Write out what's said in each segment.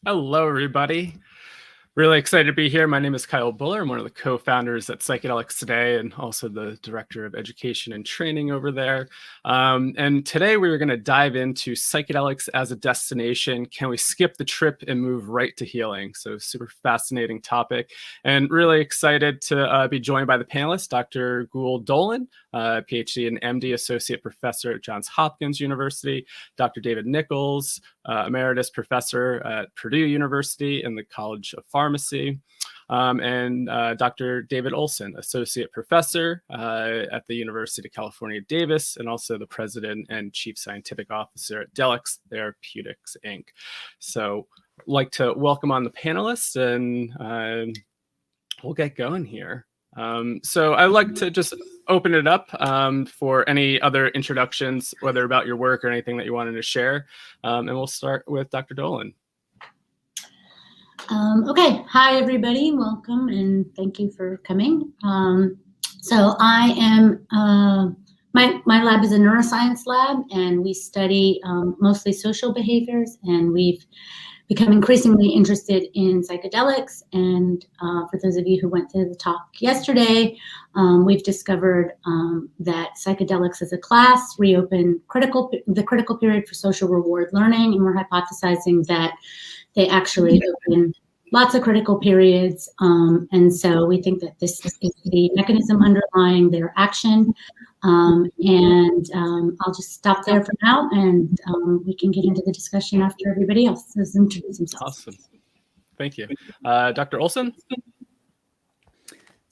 Hello, everybody. Really excited to be here. My name is Kyle Buller. I'm one of the co-founders at Psychedelics Today and also the Director of Education and Training over there. And today we are going to dive into psychedelics as a destination. Can we skip the trip and move right to healing? So super fascinating topic, and really excited to be joined by the panelists, Dr. Gul Dolan, PhD and MD Associate Professor at Johns Hopkins University, Dr. David Nichols, Emeritus Professor at Purdue University in the College of Pharmacy, and Dr. David Olson, Associate Professor at the University of California, Davis, and also the President and Chief Scientific Officer at Delix Therapeutics, Inc. So I'd like to welcome on the panelists, and we'll get going here. So I'd like to just open it up for any other introductions, whether about your work or anything that you wanted to share. And we'll start with Dr. Dolan. Okay, hi everybody, welcome and thank you for coming. So I am, my lab is a neuroscience lab, and we study mostly social behaviors, and we've become increasingly interested in psychedelics. And for those of you who went to the talk yesterday, we've discovered that psychedelics as a class reopen the critical period for social reward learning, and we're hypothesizing that they actually open lots of critical periods. And so we think that this is the mechanism underlying their action. I'll just stop there for now, and we can get into the discussion after everybody else has introduced themselves. Awesome. Thank you. Dr. Olson?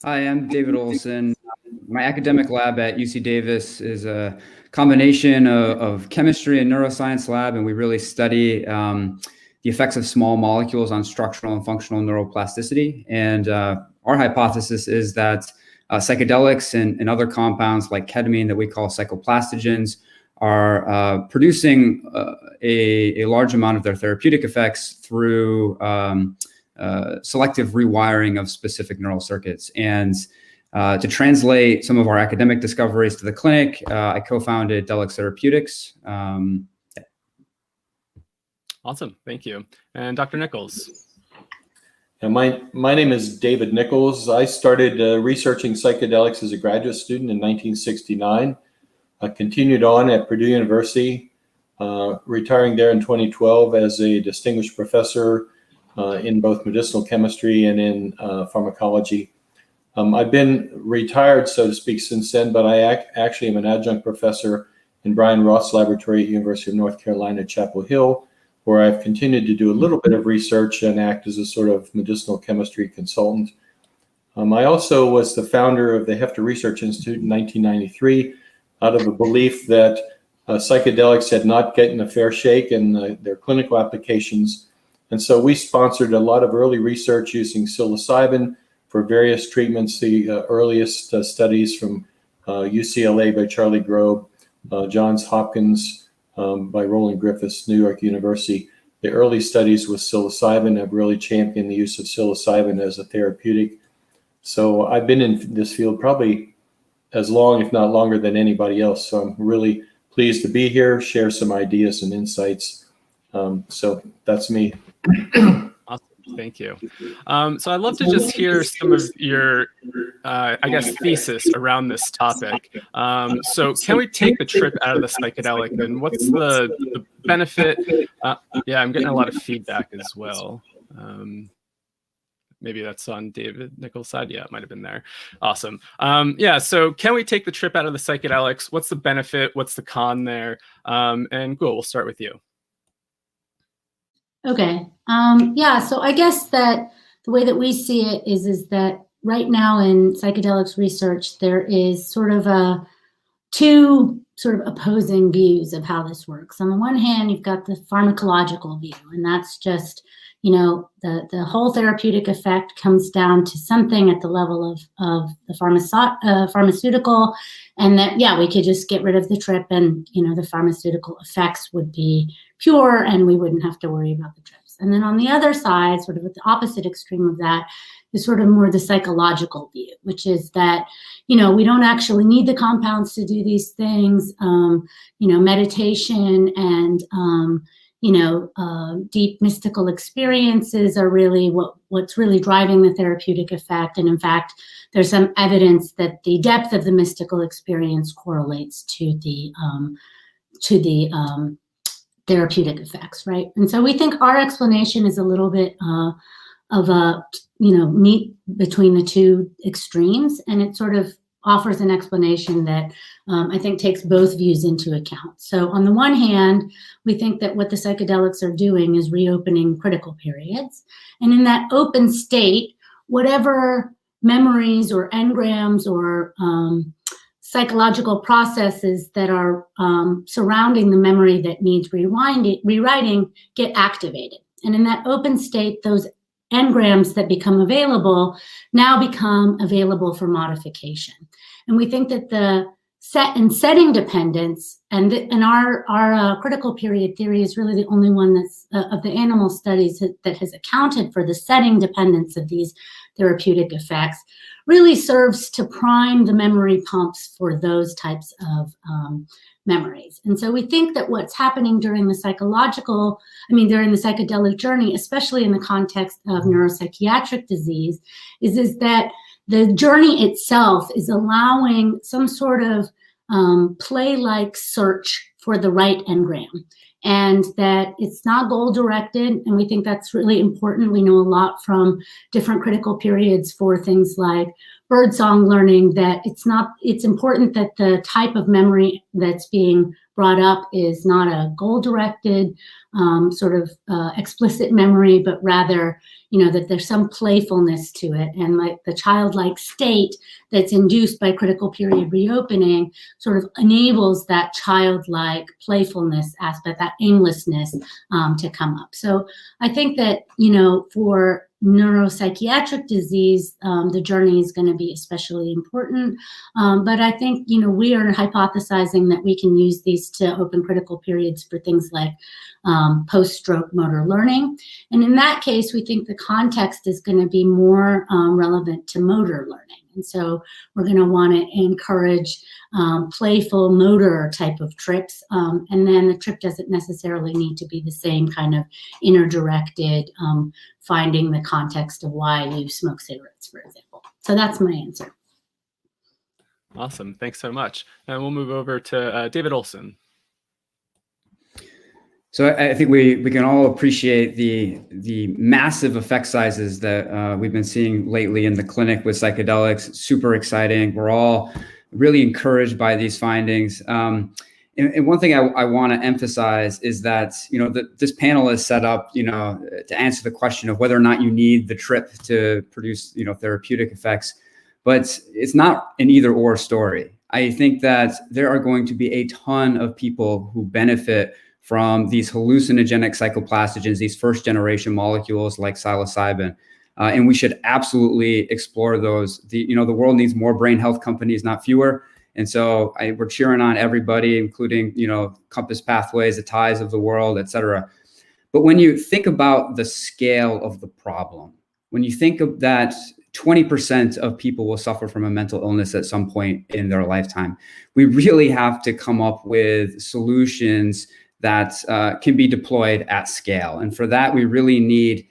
Hi, I'm David Olson. My academic lab at UC Davis is a combination of chemistry and neuroscience lab, and we really study the effects of small molecules on structural and functional neuroplasticity. And our hypothesis is that psychedelics and other compounds like ketamine that we call psychoplastogens are producing a large amount of their therapeutic effects through selective rewiring of specific neural circuits. And to translate some of our academic discoveries to the clinic, I co-founded Delix Therapeutics. Awesome, thank you. And Dr. Nichols? Yeah, my name is David Nichols. I started researching psychedelics as a graduate student in 1969. I continued on at Purdue University, retiring there in 2012 as a distinguished professor in both medicinal chemistry and in pharmacology. I've been retired, so to speak, since then, but I actually am an adjunct professor in Brian Roth's laboratory at University of North Carolina, Chapel Hill, where I've continued to do a little bit of research and act as a sort of medicinal chemistry consultant. I also was the founder of the Hefter Research Institute in 1993, out of a belief that psychedelics had not gotten a fair shake in their clinical applications. And so we sponsored a lot of early research using psilocybin for various treatments, the earliest studies from UCLA by Charlie Grob, Johns Hopkins, by Roland Griffiths, New York University. The early studies with psilocybin have really championed the use of psilocybin as a therapeutic. So I've been in this field probably as long, if not longer, than anybody else. So I'm really pleased to be here, share some ideas and insights. So that's me. Awesome, thank you. So I'd love to just hear some of your, I guess, thesis around this topic. So can we take the trip out of the psychedelic, and what's the benefit? Yeah, I'm getting a lot of feedback as well. Maybe that's on David Nichols' side. Yeah, it might have been there. Awesome. Yeah, so can we take the trip out of the psychedelics? What's the benefit? What's the con there? And Gul, we'll start with you. Okay. Yeah, so I guess that the way that we see it is that right now in psychedelics research, there is sort of two sort of opposing views of how this works. On the one hand, you've got the pharmacological view, and that's just, you know, the whole therapeutic effect comes down to something at the level of the pharmaceutical, and that, yeah, we could just get rid of the trip and, you know, the pharmaceutical effects would be pure and we wouldn't have to worry about the trips. And then on the other side, sort of at the opposite extreme of that, is sort of more the psychological view, which is that, you know, we don't actually need the compounds to do these things. You know, meditation and, deep mystical experiences are really what's really driving the therapeutic effect. And in fact, there's some evidence that the depth of the mystical experience correlates to the therapeutic effects, right? And so we think our explanation is a little bit of a meet between the two extremes, and it sort of offers an explanation that I think takes both views into account. So on the one hand, we think that what the psychedelics are doing is reopening critical periods. And in that open state, whatever memories or engrams or psychological processes that are surrounding the memory that needs rewriting get activated. And in that open state, those engrams that become available now become available for modification. And we think that the setting dependence, and our critical period theory is really the only one that's of the animal studies that has accounted for the setting dependence of these therapeutic effects, really serves to prime the memory pumps for those types of memories. And so we think that what's happening during the psychedelic journey, especially in the context of neuropsychiatric disease, is that the journey itself is allowing some sort of play-like search for the right engram, and that it's not goal-directed. And we think that's really important. We know a lot from different critical periods for things like birdsong learning that it's important that the type of memory that's being brought up is not a goal-directed explicit memory, but rather, that there's some playfulness to it. And like the childlike state that's induced by critical period reopening sort of enables that childlike playfulness aspect, that aimlessness to come up. So I think that, for neuropsychiatric disease, the journey is going to be especially important. But I think, we are hypothesizing that we can use these to open critical periods for things like post-stroke motor learning. And in that case, we think the context is going to be more relevant to motor learning. And so we're going to want to encourage playful motor type of trips. And then the trip doesn't necessarily need to be the same kind of inner-directed, finding the context of why you smoke cigarettes, for example. So that's my answer. Awesome. Thanks so much. And we'll move over to David Olson. So I think we can all appreciate the massive effect sizes that we've been seeing lately in the clinic with psychedelics. Super exciting. We're all really encouraged by these findings. And one thing I want to emphasize is that, this panel is set up, to answer the question of whether or not you need the trip to produce, therapeutic effects. But it's not an either or story. I think that there are going to be a ton of people who benefit from these hallucinogenic psychoplastogens, these first generation molecules like psilocybin. And we should absolutely explore those. The world needs more brain health companies, not fewer. And so we're cheering on everybody, including, Compass Pathways, the Ties of the world, et cetera. But when you think about the scale of the problem, when you think of that 20% of people will suffer from a mental illness at some point in their lifetime, we really have to come up with solutions that can be deployed at scale. And for that, we really need,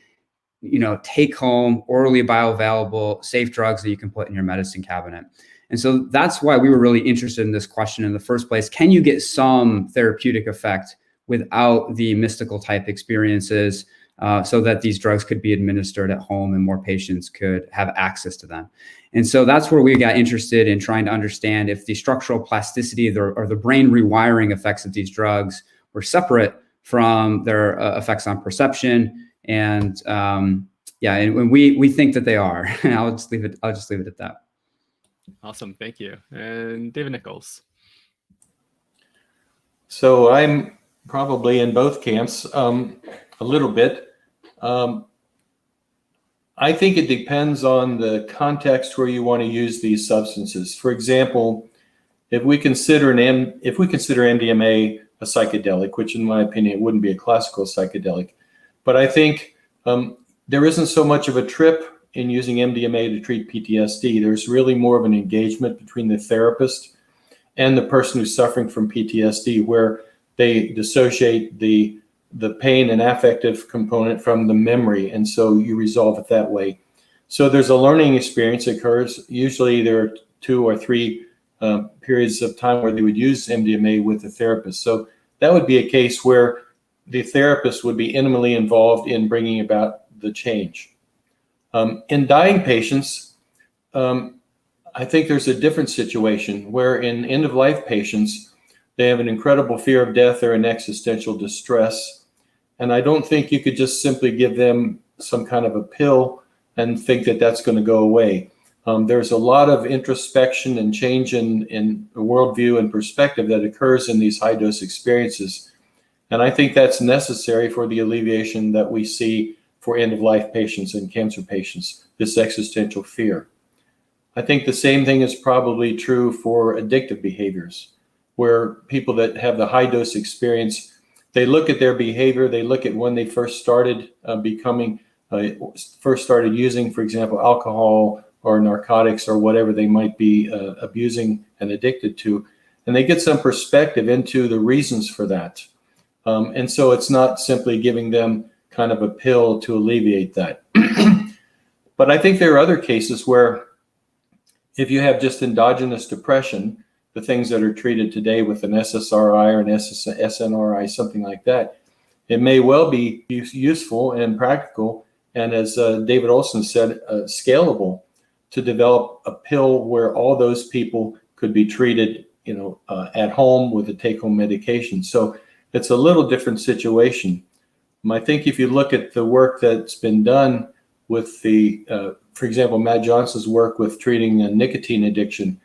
take home, orally bioavailable, safe drugs that you can put in your medicine cabinet. And so that's why we were really interested in this question in the first place. Can you get some therapeutic effect without the mystical type experiences so that these drugs could be administered at home and more patients could have access to them? And so that's where we got interested in trying to understand if the structural plasticity or the brain rewiring effects of these drugs were separate from their effects on perception. And and we think that they are. I'll just leave it at that. Awesome, thank you. And David Nichols. So I'm probably in both camps a little bit. I think it depends on the context where you want to use these substances. For example, if we consider MDMA a psychedelic, which in my opinion, it wouldn't be a classical psychedelic. But I think there isn't so much of a trip in using MDMA to treat PTSD. There's really more of an engagement between the therapist and the person who's suffering from PTSD, where they dissociate the the pain and affective component from the memory, and so you resolve it that way. So there's a learning experience that occurs. Usually there are 2 or 3 periods of time where they would use MDMA with the therapist. So that would be a case where the therapist would be intimately involved in bringing about the change. In dying patients, I think there's a different situation where in end-of-life patients, they have an incredible fear of death or an existential distress. And I don't think you could just simply give them some kind of a pill and think that that's going to go away. There's a lot of introspection and change in worldview and perspective that occurs in these high-dose experiences. And I think that's necessary for the alleviation that we see for end-of-life patients and cancer patients, this existential fear. I think the same thing is probably true for addictive behaviors, where people that have the high-dose experience, they look at their behavior, they look at when they first started first started using, for example, alcohol or narcotics or whatever they might be abusing and addicted to, and they get some perspective into the reasons for that. And so it's not simply giving them kind of a pill to alleviate that. But I think there are other cases where if you have just endogenous depression, the things that are treated today with an SSRI or an SNRI, something like that, it may well be useful and practical, and as David Olson said, scalable, to develop a pill where all those people could be treated, at home with a take-home medication. So it's a little different situation. I think if you look at the work that's been done with for example, Matt Johnson's work with treating nicotine addiction,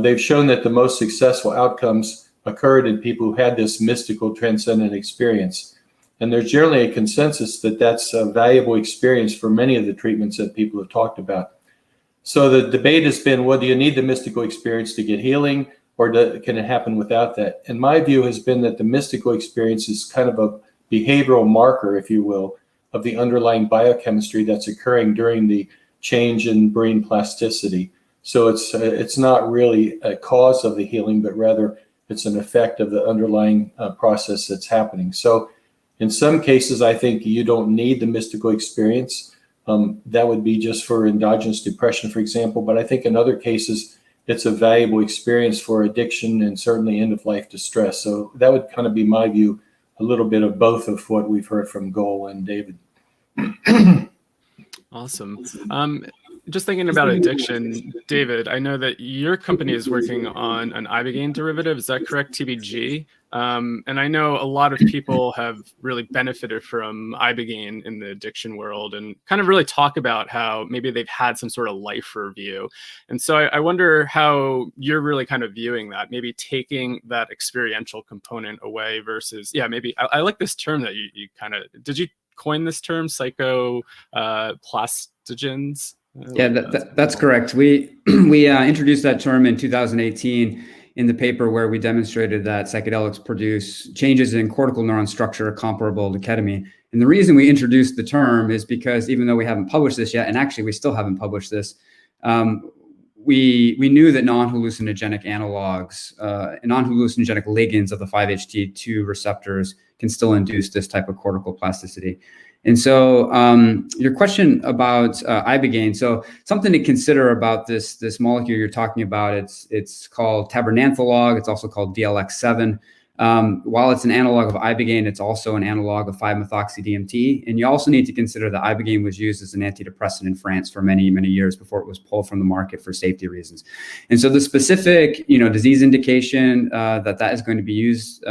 they've shown that the most successful outcomes occurred in people who had this mystical transcendent experience. And there's generally a consensus that that's a valuable experience for many of the treatments that people have talked about. So the debate has been, well, do you need the mystical experience to get healing, or can it happen without that? And my view has been that the mystical experience is kind of a behavioral marker, if you will, of the underlying biochemistry that's occurring during the change in brain plasticity. So it's not really a cause of the healing, but rather it's an effect of the underlying process that's happening. So in some cases, I think you don't need the mystical experience. That would be just for endogenous depression, for example. But I think in other cases, it's a valuable experience for addiction and certainly end-of-life distress. So that would kind of be my view, a little bit of both of what we've heard from Gul and David. Awesome. Just thinking about addiction, David, I know that your company is working on an ibogaine derivative. Is that correct, TBG? And I know a lot of people have really benefited from ibogaine in the addiction world and kind of really talk about how maybe they've had some sort of life review. And so I wonder how you're really kind of viewing that, maybe taking that experiential component away versus, maybe I like this term that you kind of, did you coin this term, psychoplastogens? Yeah, that's correct. We introduced that term in 2018 in the paper where we demonstrated that psychedelics produce changes in cortical neuron structure comparable to ketamine. And the reason we introduced the term is because even though we haven't published this yet, and actually we still haven't published this, we knew that non-hallucinogenic analogs, non-hallucinogenic ligands of the 5-HT2 receptors can still induce this type of cortical plasticity. And so your question about ibogaine, so something to consider about this molecule you're talking about, it's called tabernanthalog. It's also called DLX7. While it's an analog of ibogaine, it's also an analog of 5-methoxy-DMT. And you also need to consider that ibogaine was used as an antidepressant in France for many, many years before it was pulled from the market for safety reasons. And so the specific, disease indication that is going to be used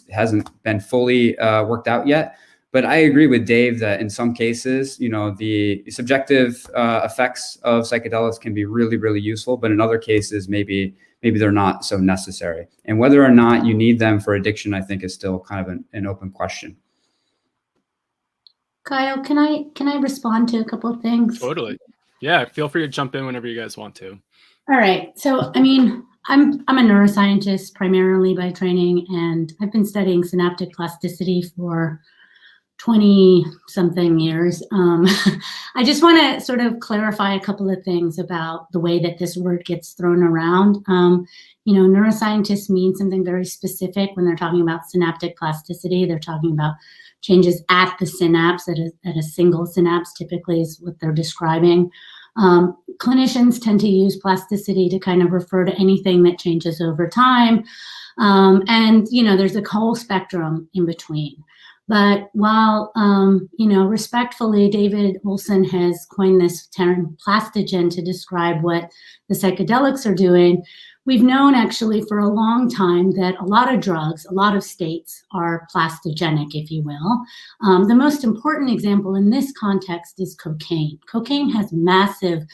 hasn't been fully worked out yet. But I agree with Dave that in some cases, the subjective effects of psychedelics can be really, really useful. But in other cases, maybe they're not so necessary. And whether or not you need them for addiction, I think is still kind of an open question. Kyle, can I respond to a couple of things? Totally. Yeah, feel free to jump in whenever you guys want to. All right. So, I'm a neuroscientist primarily by training, and I've been studying synaptic plasticity for 20 something years. I just want to sort of clarify a couple of things about the way that this word gets thrown around. Neuroscientists mean something very specific when they're talking about synaptic plasticity. They're talking about changes at the synapse, at a single synapse, typically is what they're describing. Clinicians tend to use plasticity to kind of refer to anything that changes over time. There's a whole spectrum in between. But while, respectfully, David Olson has coined this term plastogen to describe what the psychedelics are doing, we've known actually for a long time that a lot of drugs, a lot of states are plastogenic, if you will. The most important example in this context is cocaine. Cocaine has massive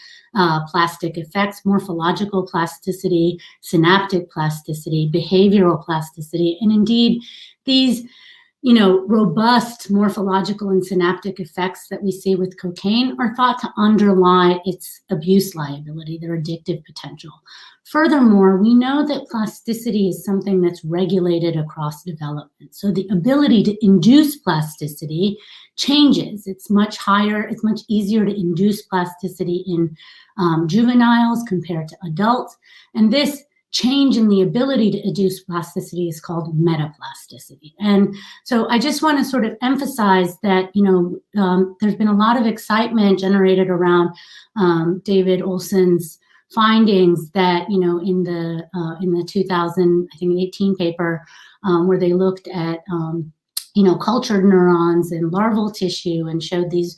plastic effects, morphological plasticity, synaptic plasticity, behavioral plasticity, and indeed these robust morphological and synaptic effects that we see with cocaine are thought to underlie its abuse liability, their addictive potential. Furthermore, we know that plasticity is something that's regulated across development. So the ability to induce plasticity changes. It's much higher, it's much easier to induce plasticity in juveniles compared to adults. And this change in the ability to induce plasticity is called metaplasticity. And so I just want to sort of emphasize that, there's been a lot of excitement generated around David Olson's findings that, in the 2018 paper, where they looked at, cultured neurons and larval tissue and showed these,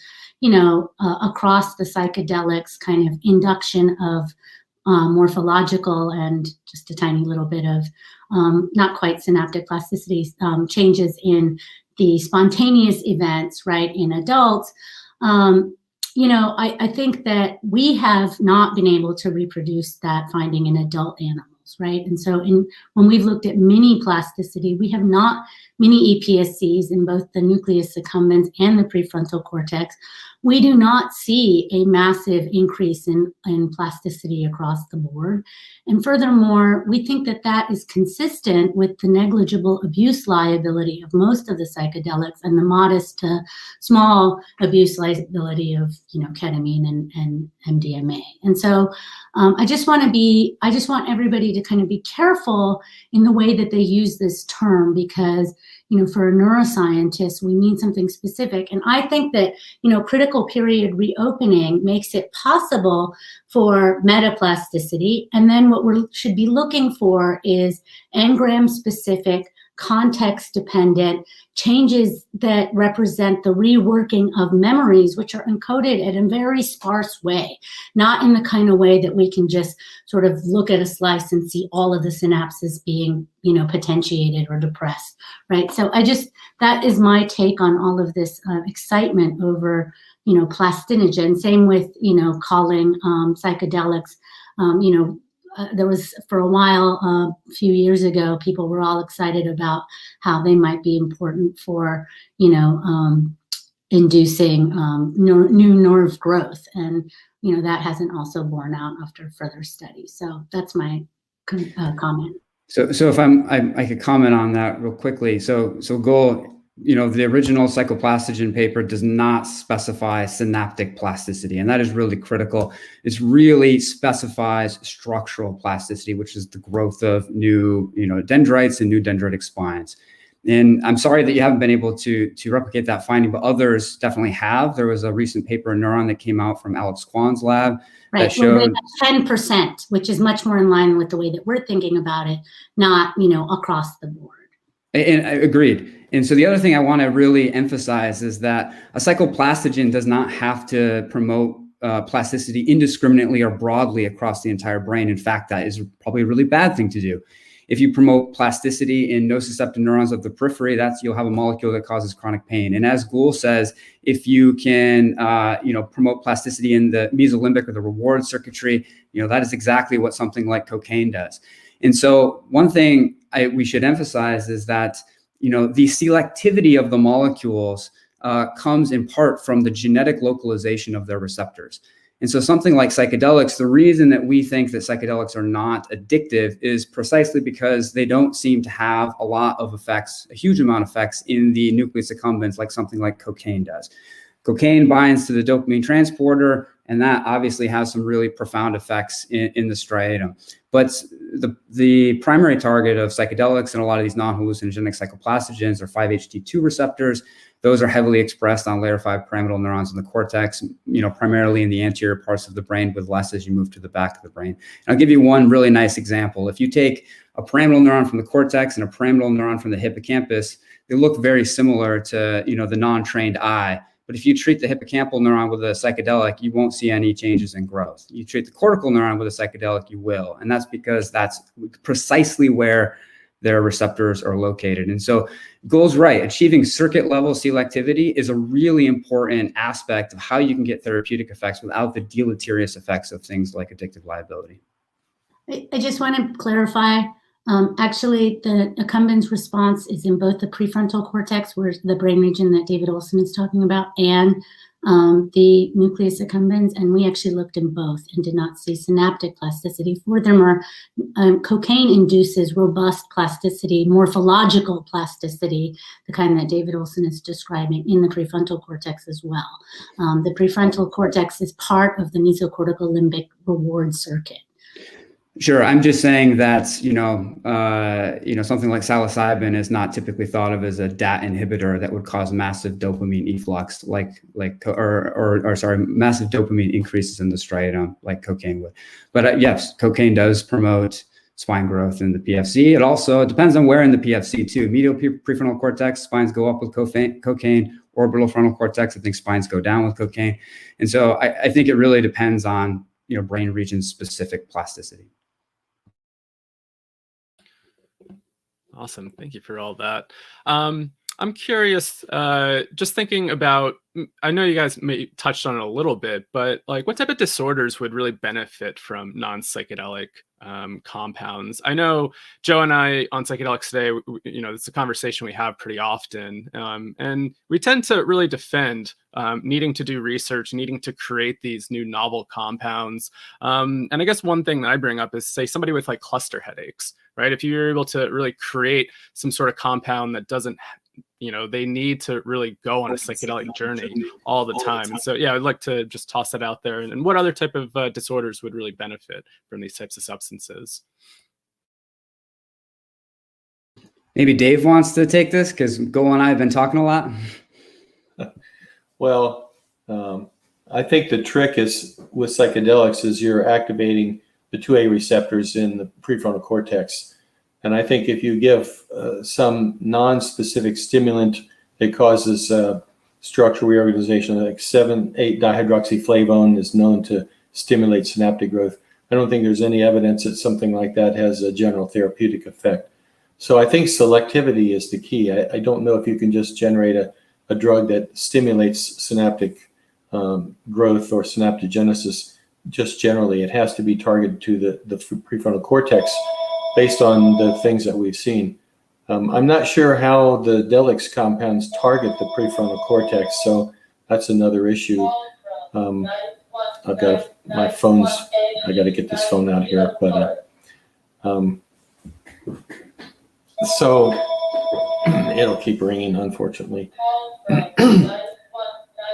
across the psychedelics kind of induction of morphological and just a tiny little bit of not quite synaptic plasticity changes in the spontaneous events, right, in adults. I think that we have not been able to reproduce that finding in adult animals, right? And so when we've looked at mini plasticity, we have not mini EPSCs in both the nucleus accumbens and the prefrontal cortex. We do not see a massive increase in plasticity across the board. And furthermore, we think that that is consistent with the negligible abuse liability of most of the psychedelics and the modest to small abuse liability of, ketamine and MDMA. And so I just want everybody to kind of be careful in the way that they use this term, because for a neuroscientist, we mean something specific. And I think that, critical period reopening makes it possible for metaplasticity. And then what we should be looking for is engram-specific, context-dependent changes that represent the reworking of memories, which are encoded in a very sparse way, not in the kind of way that we can just sort of look at a slice and see all of the synapses being, potentiated or depressed, right? So that is my take on all of this excitement over, plastinogen. Same with, calling psychedelics, there was for a while, a few years ago, people were all excited about how they might be important for, inducing new nerve growth. And, that hasn't also borne out after further studies. So that's my comment. So if I could comment on that real quickly. So Gul, the original psychoplastogen paper does not specify synaptic plasticity, and that is really critical. It really specifies structural plasticity, which is the growth of new, dendrites and new dendritic spines. And I'm sorry that you haven't been able to replicate that finding, but others definitely have. There was a recent paper in Neuron that came out from Alex Kwan's lab that showed 10%, which is much more in line with the way that we're thinking about it, not, across the board. And agreed. And so the other thing I want to really emphasize is that a psychoplastogen does not have to promote plasticity indiscriminately or broadly across the entire brain. In fact, that is probably a really bad thing to do. If you promote plasticity in nociceptive neurons of the periphery, you'll have a molecule that causes chronic pain. And as Gul says, if you can, promote plasticity in the mesolimbic or the reward circuitry, that is exactly what something like cocaine does. And so one thing we should emphasize is that, the selectivity of the molecules comes in part from the genetic localization of their receptors. And so something like psychedelics, the reason that we think that psychedelics are not addictive is precisely because they don't seem to have a lot of effects, a huge amount of effects in the nucleus accumbens like something like cocaine does. Cocaine binds to the dopamine transporter, and that obviously has some really profound effects in the striatum. But the primary target of psychedelics and a lot of these non-hallucinogenic psychoplastogens are 5-HT2 receptors. Those are heavily expressed on layer 5 pyramidal neurons in the cortex, primarily in the anterior parts of the brain, with less as you move to the back of the brain. And I'll give you one really nice example. If you take a pyramidal neuron from the cortex and a pyramidal neuron from the hippocampus, they look very similar to, the non-trained eye. But if you treat the hippocampal neuron with a psychedelic, you won't see any changes in growth. You treat the cortical neuron with a psychedelic, you will. And that's because that's precisely where their receptors are located. And so Gul's right. Achieving circuit level selectivity is a really important aspect of how you can get therapeutic effects without the deleterious effects of things like addictive liability. I just want to clarify. Actually, the accumbens response is in both the prefrontal cortex, where the brain region that David Olson is talking about, and the nucleus accumbens. And we actually looked in both and did not see synaptic plasticity. Furthermore, cocaine induces robust plasticity, morphological plasticity, the kind that David Olson is describing, in the prefrontal cortex as well. The prefrontal cortex is part of the mesocortical limbic reward circuit. Sure. I'm just saying that, something like psilocybin is not typically thought of as a DAT inhibitor that would cause massive dopamine efflux, massive dopamine increases in the striatum like cocaine would. But yes, cocaine does promote spine growth in the PFC. It also depends on where in the PFC too. Medial prefrontal cortex, spines go up with cocaine. Orbital frontal cortex, I think spines go down with cocaine. And so I think it really depends on, brain region specific plasticity. Awesome. Thank you for all that. I'm curious, just thinking about, I know you guys may touched on it a little bit, but like what type of disorders would really benefit from non-psychedelic compounds? I know Joe and I on Psychedelics Today, it's a conversation we have pretty often. And we tend to really defend needing to do research, needing to create these new novel compounds. And I guess one thing that I bring up is, say, somebody with like cluster headaches, right? If you're able to really create some sort of compound that doesn't, they need to really go on a psychedelic journey all the time. And so, yeah, I'd like to just toss that out there. And what other type of disorders would really benefit from these types of substances? Maybe Dave wants to take this because Gul and I have been talking a lot. Well, I think the trick is with psychedelics is you're activating the 2A receptors in the prefrontal cortex. And I think if you give some non-specific stimulant that causes structural reorganization, like 7,8-dihydroxyflavone is known to stimulate synaptic growth. I don't think there's any evidence that something like that has a general therapeutic effect. So I think selectivity is the key. I don't know if you can just generate a drug that stimulates synaptic growth or synaptogenesis just generally. It has to be targeted to the prefrontal cortex based on the things that we've seen. I'm not sure how the Delix compounds target the prefrontal cortex, so that's another issue. I've got my phone's, I got to get this phone out here, but so it'll keep ringing, unfortunately.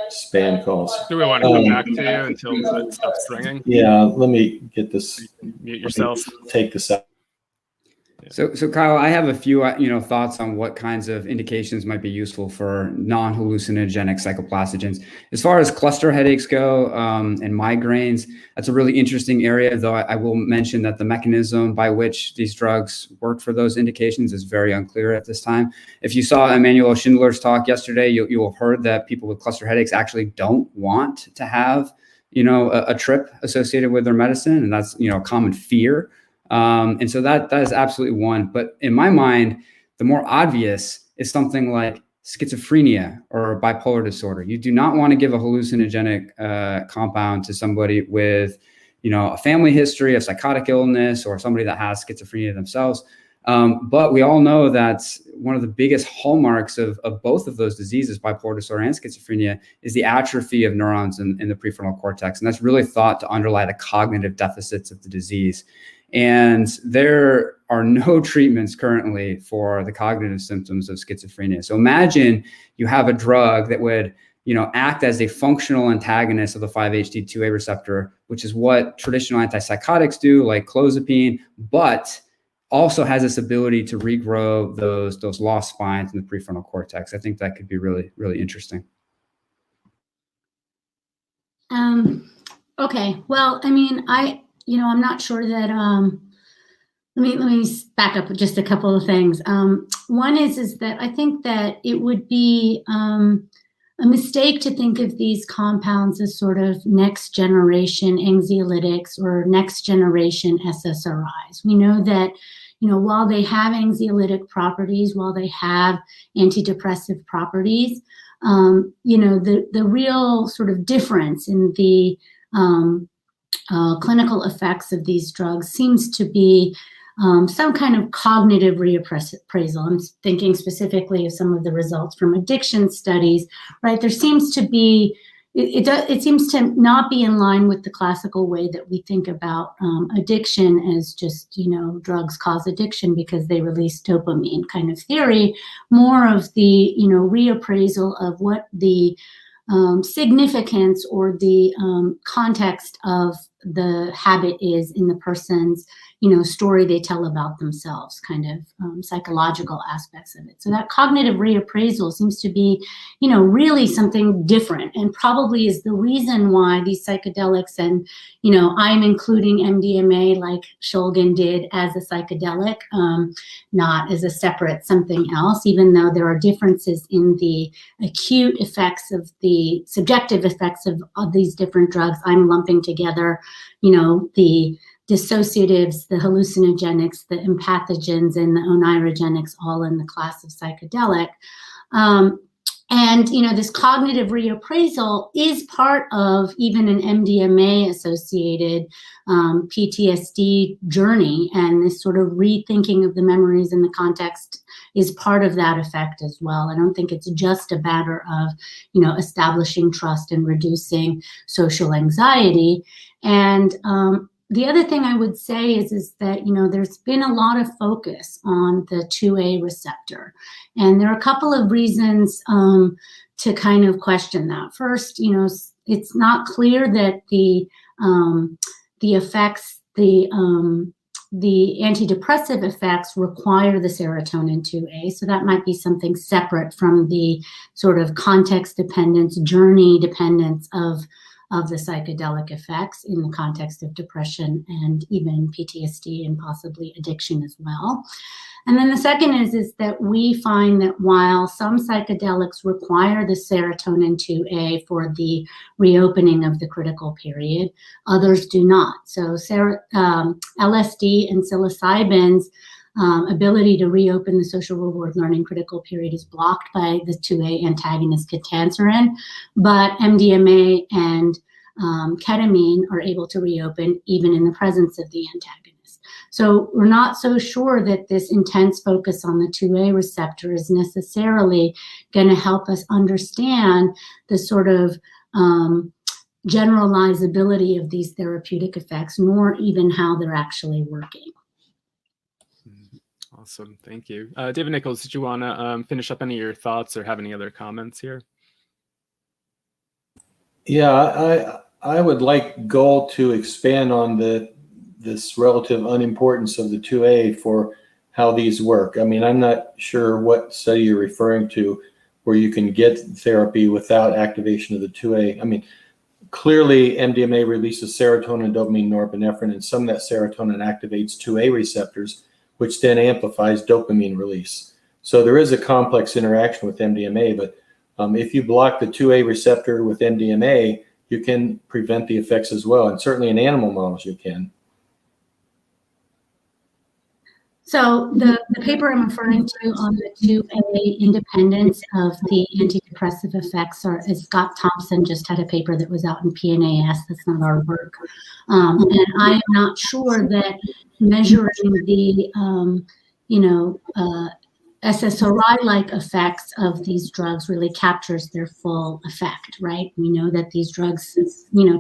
Spam calls. Do we want to come back to you until it stops ringing? Yeah, let me get this. Mute yourself. Take this out. So Kyle, I have a few, thoughts on what kinds of indications might be useful for non-hallucinogenic psychoplastogens. As far as cluster headaches go and migraines, that's a really interesting area, though I will mention that the mechanism by which these drugs work for those indications is very unclear at this time. If you saw Emmanuel Schindler's talk yesterday, you'll have heard that people with cluster headaches actually don't want to have, a trip associated with their medicine, and that's, a common fear. And so that is absolutely one. But in my mind, the more obvious is something like schizophrenia or bipolar disorder. You do not want to give a hallucinogenic compound to somebody with, a family history of psychotic illness or somebody that has schizophrenia themselves. But we all know that one of the biggest hallmarks of both of those diseases, bipolar disorder and schizophrenia, is the atrophy of neurons in the prefrontal cortex. And that's really thought to underlie the cognitive deficits of the disease. And there are no treatments currently for the cognitive symptoms of schizophrenia. So imagine you have a drug that would, act as a functional antagonist of the 5-HT2A receptor, which is what traditional antipsychotics do, like clozapine, but also has this ability to regrow those lost spines in the prefrontal cortex. I think that could be really, really interesting. Okay. Well, I mean, I'm not sure that, let me back up just a couple of things. One is that I think that it would be a mistake to think of these compounds as sort of next generation anxiolytics or next generation SSRIs. We know that, while they have anxiolytic properties, while they have antidepressive properties, the real sort of difference in the clinical effects of these drugs seems to be some kind of cognitive reappraisal. I'm thinking specifically of some of the results from addiction studies, right? There seems to be, it seems to not be in line with the classical way that we think about addiction as just, drugs cause addiction because they release dopamine kind of theory, more of the, reappraisal of what the significance or the context of the habit is in the person's, story they tell about themselves, kind of psychological aspects of it. So that cognitive reappraisal seems to be, really something different, and probably is the reason why these psychedelics, and, I'm including MDMA like Shulgin did as a psychedelic, not as a separate something else, even though there are differences in the acute effects of the subjective effects of these different drugs. I'm lumping together, the dissociatives, the hallucinogenics, the empathogens, and the onirogenics, all in the class of psychedelic. And, this cognitive reappraisal is part of even an MDMA-associated PTSD journey, and this sort of rethinking of the memories in the context is part of that effect as well. I don't think it's just a matter of, establishing trust and reducing social anxiety. And the other thing I would say is that, there's been a lot of focus on the 2A receptor. And there are a couple of reasons to kind of question that. First, it's not clear that the effects, the antidepressive effects require the serotonin 2A. So that might be something separate from the sort of context dependence, journey dependence of the psychedelic effects in the context of depression and even PTSD and possibly addiction as well. And then the second is that we find that while some psychedelics require the serotonin 2A for the reopening of the critical period, others do not. So LSD and psilocybin's ability to reopen the social reward learning critical period is blocked by the 2A antagonist ketanserin, but MDMA and ketamine are able to reopen even in the presence of the antagonist. So we're not so sure that this intense focus on the 2A receptor is necessarily going to help us understand the sort of generalizability of these therapeutic effects, nor even how they're actually working. Awesome. Thank you. David Nichols, did you want to finish up any of your thoughts or have any other comments here? Yeah, I would like Gul to expand on this relative unimportance of the 2A for how these work. I mean, I'm not sure what study you're referring to where you can get therapy without activation of the 2A. I mean, clearly MDMA releases serotonin, dopamine, norepinephrine, and some of that serotonin activates 2A receptors, which then amplifies dopamine release. So there is a complex interaction with MDMA, but if you block the 2A receptor with MDMA, you can prevent the effects as well. And certainly in animal models, you can. So the paper I'm referring to on the 2A independence of the antidepressive effects is Scott Thompson just had a paper that was out in PNAS. That's not our work. And I am not sure that measuring the SSRI-like effects of these drugs really captures their full effect, right? We know that these drugs,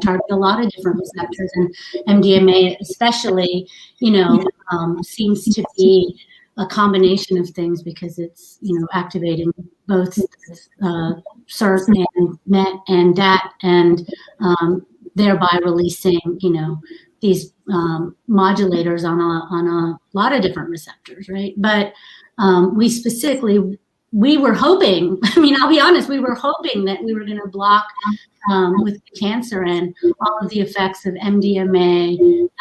target a lot of different receptors, and MDMA especially, seems to be a combination of things because it's, activating both SERT and MET and DAT, and thereby releasing, these modulators on a lot of different receptors, right? But we were hoping, I'll be honest, we were hoping that we were going to block with cancer and all of the effects of MDMA,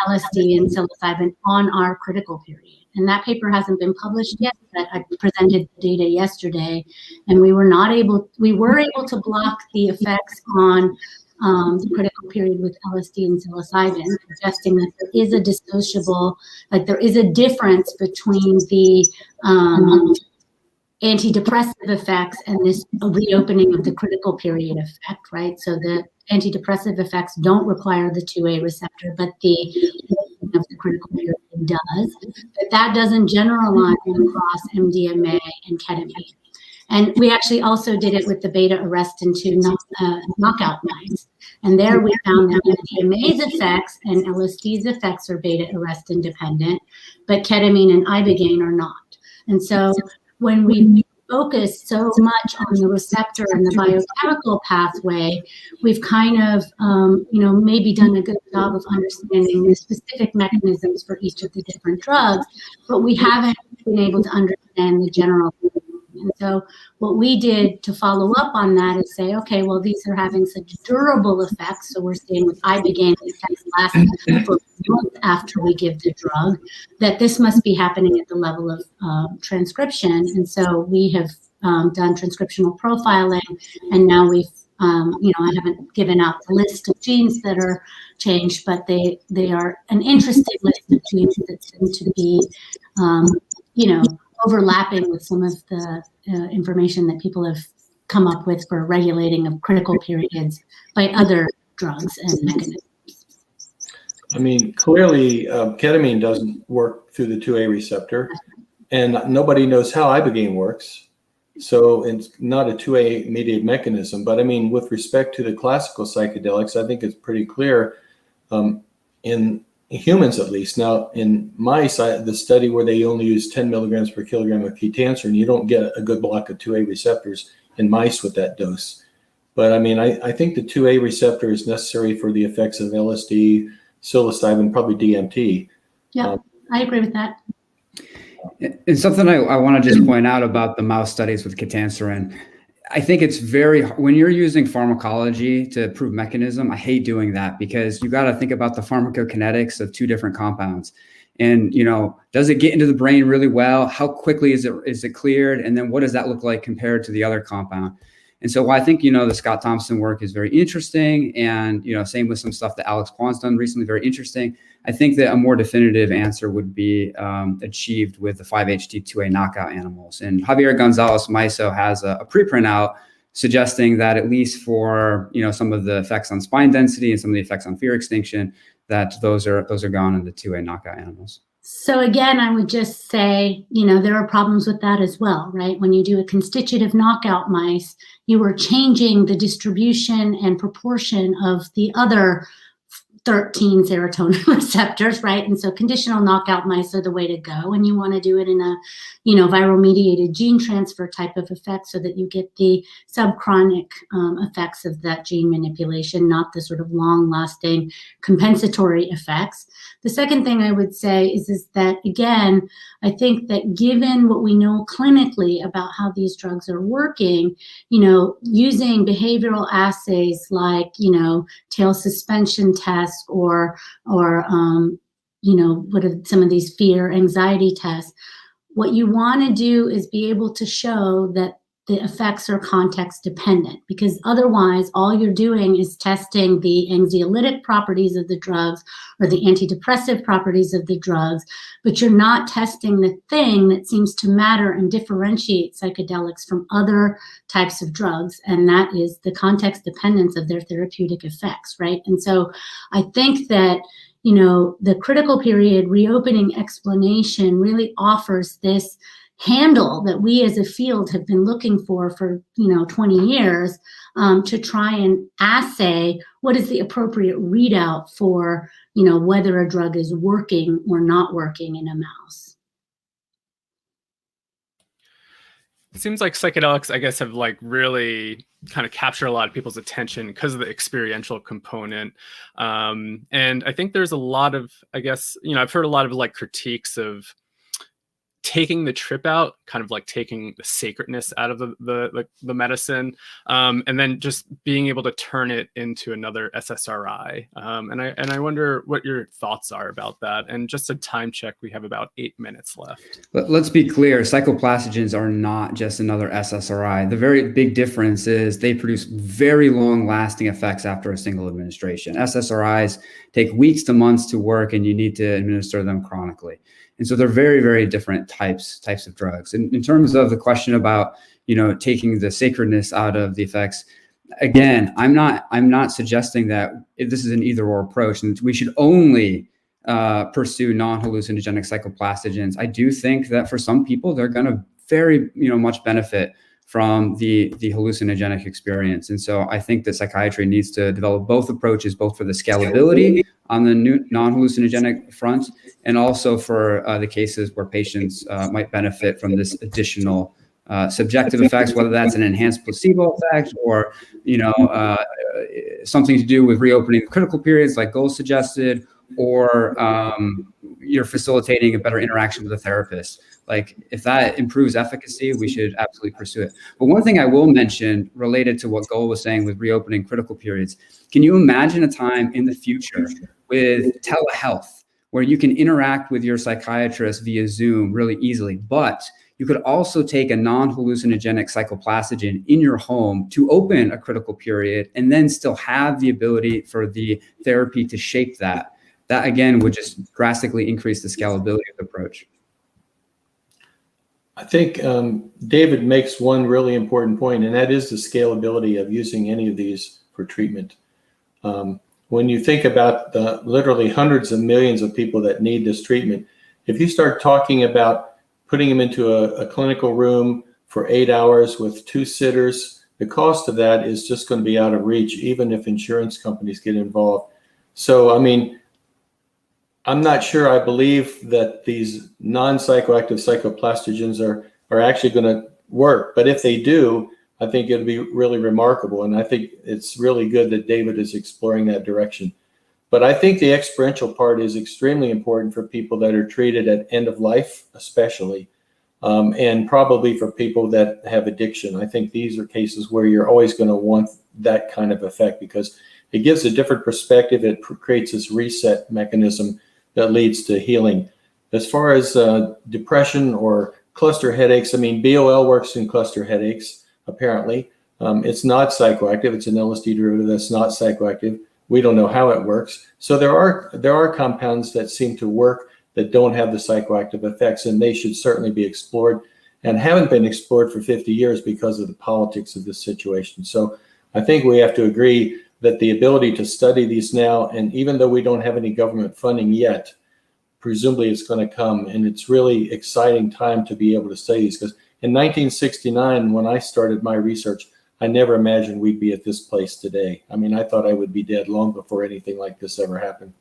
LSD, and psilocybin on our critical period. And that paper hasn't been published yet, but I presented the data yesterday, and we were able to block the effects on the critical period with LSD and psilocybin, suggesting that there is a there is a difference between the antidepressive effects and this reopening of the critical period effect, right? So the antidepressive effects don't require the 2A receptor, but the of the critical period does. But that doesn't generalize across MDMA and ketamine. And we actually also did it with the beta-arrestin 2 knockout mice. And there we found that MDMA's effects and LSD's effects are beta-arrestin dependent, but ketamine and ibogaine are not. And so when we focus so much on the receptor and the biochemical pathway, we've kind of, maybe done a good job of understanding the specific mechanisms for each of the different drugs, but we haven't been able to understand the general. And so what we did to follow up on that is say, okay, well, these are having such durable effects. So we're seeing with ibogaine effects last for a month after we give the drug, that this must be happening at the level of transcription. And so we have done transcriptional profiling, and now we've, I haven't given out the list of genes that are changed, but they are an interesting list of genes that seem to be, overlapping with some of the information that people have come up with for regulating of critical periods by other drugs and mechanisms. Clearly, ketamine doesn't work through the 2A receptor, and nobody knows how ibogaine works. So it's not a 2A mediated mechanism. But with respect to the classical psychedelics, I think it's pretty clear in humans, at least. Now, in mice, the study where they only use 10 milligrams per kilogram of ketanserin, you don't get a good block of 2A receptors in mice with that dose. But I think the 2A receptor is necessary for the effects of LSD, psilocybin, probably DMT. Yeah, I agree with that. And something I want to just point out about the mouse studies with ketanserin, I think it's when you're using pharmacology to prove mechanism, I hate doing that, because you got to think about the pharmacokinetics of two different compounds. And, does it get into the brain really well? How quickly is it cleared? And then what does that look like compared to the other compound? And so I think, the Scott Thompson work is very interesting. And, same with some stuff that Alex Kwan's done recently, very interesting. I think that a more definitive answer would be achieved with the 5-HT2A knockout animals. And Javier Gonzalez Maiso has a preprint out suggesting that at least for, some of the effects on spine density and some of the effects on fear extinction, that those are gone in the 2A knockout animals. So again, I would just say, there are problems with that as well, right? When you do a constitutive knockout mice, you are changing the distribution and proportion of the other 13 serotonin receptors, right? And so conditional knockout mice are the way to go. And you want to do it in a, viral mediated gene transfer type of effect so that you get the subchronic effects of that gene manipulation, not the sort of long lasting compensatory effects. The second thing I would say is that, again, I think that given what we know clinically about how these drugs are working, using behavioral assays like, tail suspension tests or what are some of these fear, anxiety tests, what you want to do is be able to show that the effects are context dependent, because otherwise all you're doing is testing the anxiolytic properties of the drugs or the antidepressive properties of the drugs, but you're not testing the thing that seems to matter and differentiate psychedelics from other types of drugs, and that is the context dependence of their therapeutic effects, right? And so I think that the critical period reopening explanation really offers this handle that we as a field have been looking for 20 years to try and assay what is the appropriate readout for, whether a drug is working or not working in a mouse. It seems like psychedelics, I guess, have really kind of captured a lot of people's attention because of the experiential component. And I think there's a lot of, I've heard a lot of critiques of taking the trip out, kind of taking the sacredness out of the medicine, and then just being able to turn it into another SSRI. And I wonder what your thoughts are about that. And just a time check, we have about 8 minutes left. Let's be clear, psychoplastogens are not just another SSRI. The very big difference is they produce very long-lasting effects after a single administration. SSRIs take weeks to months to work, and you need to administer them chronically. And so they're very, very different types of drugs. And in terms of the question about, taking the sacredness out of the effects, again, I'm not suggesting that this is an either-or approach and we should only pursue non-hallucinogenic psychoplastogens. I do think that for some people, they're going to very, much benefit from the hallucinogenic experience. And so I think that psychiatry needs to develop both approaches, both for the scalability on the new non-hallucinogenic front, and also for the cases where patients might benefit from this additional subjective effects, whether that's an enhanced placebo effect or, something to do with reopening the critical periods like goals suggested, or you're facilitating a better interaction with the therapist. If that improves efficacy, we should absolutely pursue it. But one thing I will mention related to what Gul was saying with reopening critical periods, can you imagine a time in the future with telehealth where you can interact with your psychiatrist via Zoom really easily, but you could also take a non-hallucinogenic psychoplastogen in your home to open a critical period and then still have the ability for the therapy to shape that? That, again, would just drastically increase the scalability of the approach. I think David makes one really important point, and that is the scalability of using any of these for treatment. When you think about the literally hundreds of millions of people that need this treatment, if you start talking about putting them into a clinical room for 8 hours with 2 sitters, the cost of that is just going to be out of reach, even if insurance companies get involved. So, I'm not sure I believe that these non-psychoactive psychoplastogens are actually going to work. But if they do, I think it'll be really remarkable. And I think it's really good that David is exploring that direction. But I think the experiential part is extremely important for people that are treated at end of life, especially, and probably for people that have addiction. I think these are cases where you're always going to want that kind of effect because it gives a different perspective. It creates this reset mechanism that leads to healing. As far as depression or cluster headaches, BOL works in cluster headaches, apparently. It's not psychoactive. It's an LSD derivative that's not psychoactive. We don't know how it works. So there are compounds that seem to work that don't have the psychoactive effects, and they should certainly be explored and haven't been explored for 50 years because of the politics of this situation. So I think we have to agree that the ability to study these now, and even though we don't have any government funding yet, presumably it's going to come, and it's really exciting time to be able to study these. Because in 1969, when I started my research, I never imagined we'd be at this place today. I thought I would be dead long before anything like this ever happened.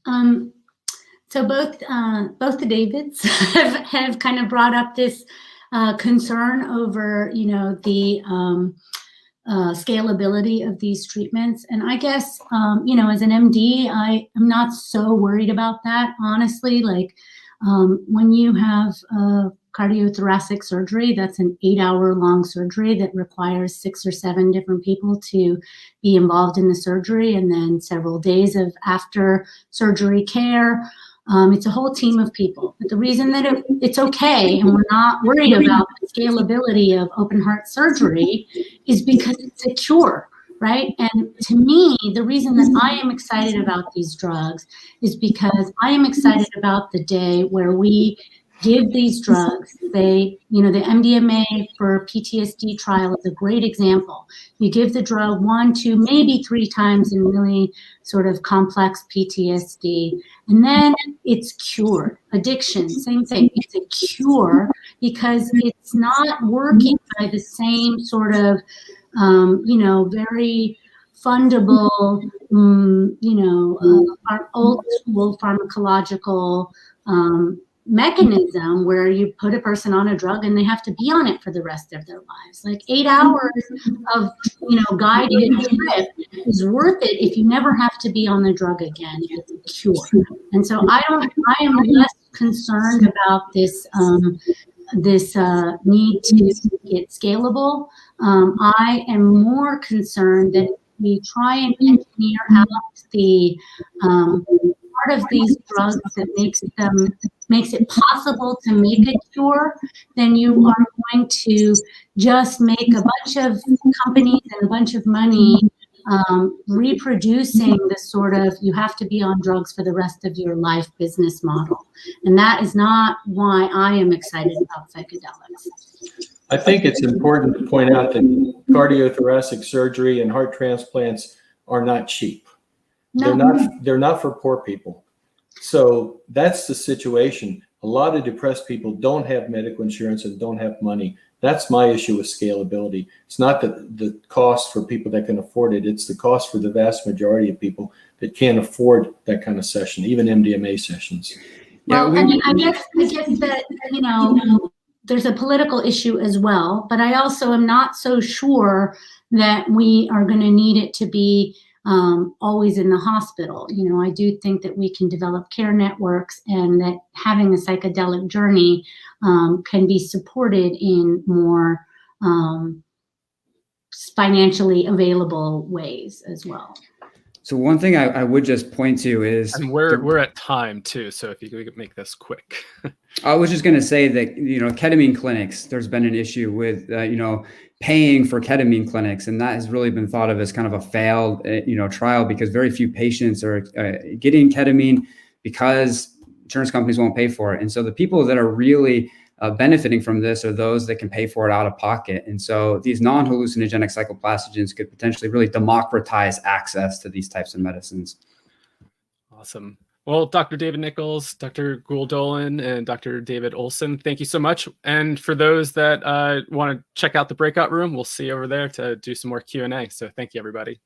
So both the Davids have kind of brought up this concern over, the scalability of these treatments. And I guess, as an MD, I am not so worried about that, honestly. When you have cardiothoracic surgery, that's an 8-hour-long surgery that requires 6 or 7 different people to be involved in the surgery, and then several days of after surgery care. It's a whole team of people. But the reason that it's okay and we're not worried about the scalability of open heart surgery is because it's a cure, right? And to me, the reason that I am excited about these drugs is because I am excited about the day where we give these drugs. The MDMA for PTSD trial is a great example. You give the drug 1, 2, maybe 3 times in really sort of complex PTSD, and then it's cured. Addiction, same thing. It's a cure because it's not working by the same sort of, very fundable, our old school pharmacological mechanism where you put a person on a drug and they have to be on it for the rest of their lives. Like 8 hours of, guided trip is worth it if you never have to be on the drug again. It's a cure. And so I am less concerned about this, need to get scalable. I am more concerned that we try and engineer out the part of these drugs that makes it possible to make a cure, then you are going to just make a bunch of companies and a bunch of money reproducing the sort of you have to be on drugs for the rest of your life business model. And that is not why I am excited about psychedelics. I think it's important to point out that cardiothoracic surgery and heart transplants are not cheap. No. They're not for poor people. So that's the situation. A lot of depressed people don't have medical insurance and don't have money. That's my issue with scalability. It's not the cost for people that can afford it. It's the cost for the vast majority of people that can't afford that kind of session, even MDMA sessions. Well, I guess that, there's a political issue as well, but I also am not so sure that we are going to need it to be always in the hospital. I do think that we can develop care networks and that having a psychedelic journey can be supported in more financially available ways as well. So one thing I would just point to is, and we're at time too, so if you could make this quick. I was just going to say that ketamine clinics, there's been an issue with paying for ketamine clinics, and that has really been thought of as kind of a failed trial because very few patients are getting ketamine because insurance companies won't pay for it. And so the people that are really benefiting from this are those that can pay for it out of pocket. And so these non-hallucinogenic psychoplastogens could potentially really democratize access to these types of medicines. Awesome. Well, Dr. David Nichols, Dr. Gul-Dolin, and Dr. David Olson, thank you so much. And for those that want to check out the breakout room, we'll see you over there to do some more Q&A. So thank you, everybody.